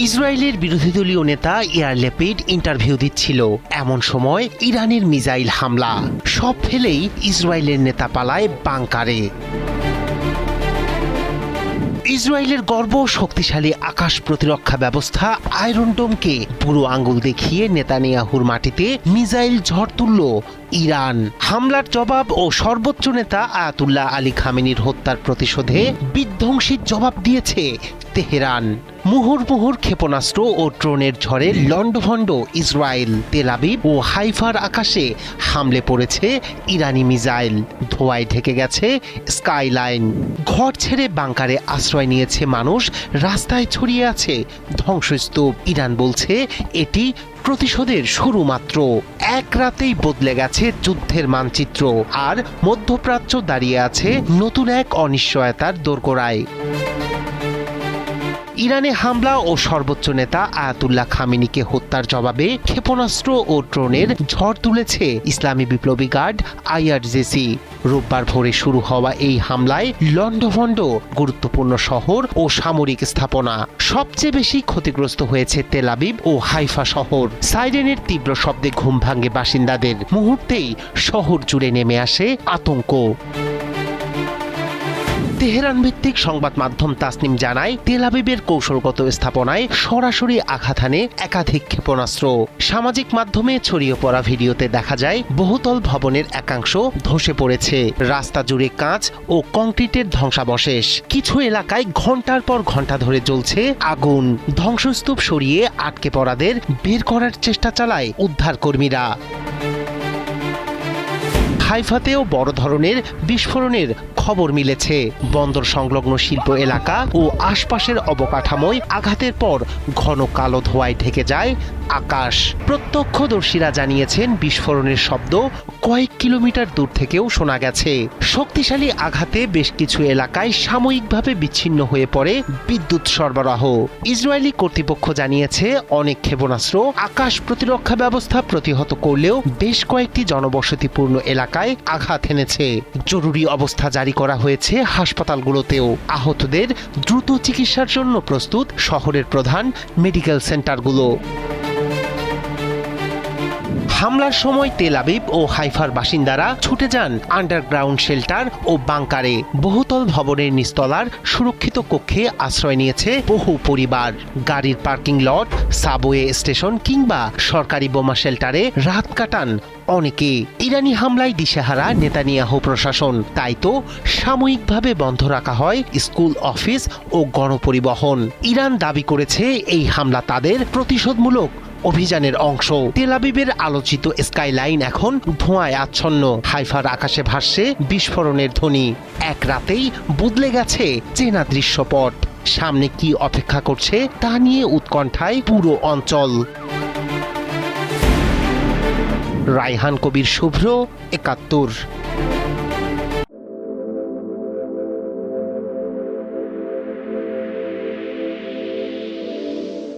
ইসরায়েলের বিরোধী দলীয় নেতা ইয়ার লেপিড ইন্টারভিউ দিচ্ছিল এমন সময় ইরানের মিসাইল হামলা, সব ফেলেই ইসরায়েলের নেতা পালায় বাংকারে। ইসরায়েলের গর্ব শক্তিশালী আকাশ প্রতিরক্ষা ব্যবস্থা আয়রন ডোমকে বুড়ো আঙ্গুল দেখিয়ে নেতানিয়াহুর মাটিতে মিসাইল ঝড় তুলল ইরান। হামলার জবাব ও সর্বোচ্চ নেতা আয়াতুল্লাহ আলী খামেনির হত্যার প্রতিশোধে বিধ্বংসী জবাব দিয়েছে তেহরান। মুহুর্মুহুর ক্ষেপণাস্ত্র ও ড্রোনের ঝড়ে লন্ডভন্ড ইসরায়েল। তেল আবিব ও হাইফার আকাশে হামলে পড়েছে ইরানি মিসাইল, ধোঁয়ায় ঢেকে গেছে স্কাইলাইন। ঘর ছেড়ে বাংকারে আশ্রয় নিয়েছে মানুষ, রাস্তায় ছড়িয়ে আছে ধ্বংসস্তূপ। ইরান বলছে এটি প্রতিশোধের শুরু মাত্র। এক রাতেই বদলে গেছে যুদ্ধের মানচিত্র, আর মধ্যপ্রাচ্য দাঁড়িয়ে আছে নতুন এক অনিশ্চয়তার দোরগোড়ায়। ইরানে হামলা ও সর্বোচ্চ নেতা আয়াতুল্লাহ খামেনিকে হত্যার জবাবে ক্ষেপণাস্ত্র ও ড্রোনের ঝড় তুলেছে ইসলামী বিপ্লবী গার্ড IRGC। রোববার ভোরে শুরু হওয়া এই হামলায় লন্ডভন্ড গুরুত্বপূর্ণ শহর ও সামরিক স্থাপনা। সবচেয়ে বেশি ক্ষতিগ্রস্ত হয়েছে তেল আবিব ও হাইফা শহর। সাইরেনের তীব্র শব্দে ঘুম ভাঙে বাসিন্দাদের। মুহূর্তেই শহর জুড়ে নেমে আসে আতঙ্ক। তেহরান ভিত্তিক সংবাদ মাধ্যম তাসনিম জানায়, তেল আবিবের কৌশলগত স্থাপনায় সরাসরি আঘাত হানে একাধিক ক্ষেপণাস্ত্র। সামাজিক মাধ্যমে ছড়িয়ে পড়া ভিডিওতে দেখা যায় বহুতল ভবনের একাংশ ধসে পড়েছে। রাস্তা জুড়ে কাঁচ ও কংক্রিটের ধ্বংসাবশেষ। কিছু এলাকায় ঘন্টার পর ঘন্টা ধরে জ্বলছে আগুন। ধ্বংসস্তূপ সরিয়ে আটকে পড়াদের বের করার চেষ্টা চালায় উদ্ধার কর্মীরা। হাইফাতেও বড় ধরনের বিস্ফোরণের খবর মিলেছে। বন্দর সংলগ্ন শিল্প এলাকা ও আশপাশের অবকাঠামোয় আঘাতের পর ঘন কালো ধোঁয়ায় ঢেকে যায় আকাশ। প্রত্যক্ষদর্শীরা জানিয়েছেন বিস্ফোরণের শব্দ কয়েক কিলোমিটার দূর থেকেও শোনা গেছে। শক্তিশালী আঘাতে বেশ কিছু এলাকায় সাময়িকভাবে বিচ্ছিন্ন হয়ে পড়ে বিদ্যুৎ সরবরাহ। ইসরায়েলি কর্তৃপক্ষ জানিয়েছে অনেক ক্ষেপণাস্ত্র আকাশ প্রতিরক্ষা ব্যবস্থা প্রতিহত করলেও বেশ কয়েকটি জনবসতিপূর্ণ এলাকায় আঘাত এনেছে। জরুরি অবস্থা জারি করা হয়েছে হাসপাতালগুলোতেও। আহতদের দ্রুত চিকিৎসার জন্য প্রস্তুত শহরের প্রধান মেডিকেল সেন্টারগুলো। হামলার সময় তেল আবিব ও হাইফার বাসিন্দারা ছুটে যান আন্ডারগ্রাউন্ড শেল্টার ও বাংকারে। বহুতল ভবনের নিচতলার সুরক্ষিত কক্ষে আশ্রয় নিয়েছে বহু পরিবার। গাড়ির পার্কিং লট, সাবওয়ে স্টেশন কিংবা সরকারি বোমা শেল্টারে রাত কাটান অনেকে। ইরানি হামলায় দিশেহারা নেতানিয়াহু প্রশাসন, তাই তো সাময়িকভাবে বন্ধ রাখা হয় স্কুল, অফিস ও গণপরিবহন। ইরান দাবি করেছে এই হামলা তাদের প্রতিশোধমূলক অভিযানের অংশ। তেল আবিবের আলোচিত স্কাইলাইন এখন ধোঁয়ায় আচ্ছন্ন। হাইফার আকাশে ভাসছে বিস্ফোরণের ধ্বনি। এক রাতেই বদলে গেছে চেনা দৃশ্যপট। সামনে কি অপেক্ষা করছে তা নিয়ে উৎকণ্ঠায় পুরো অঞ্চল। রায়হান কবির, শুভ্র, ৭১।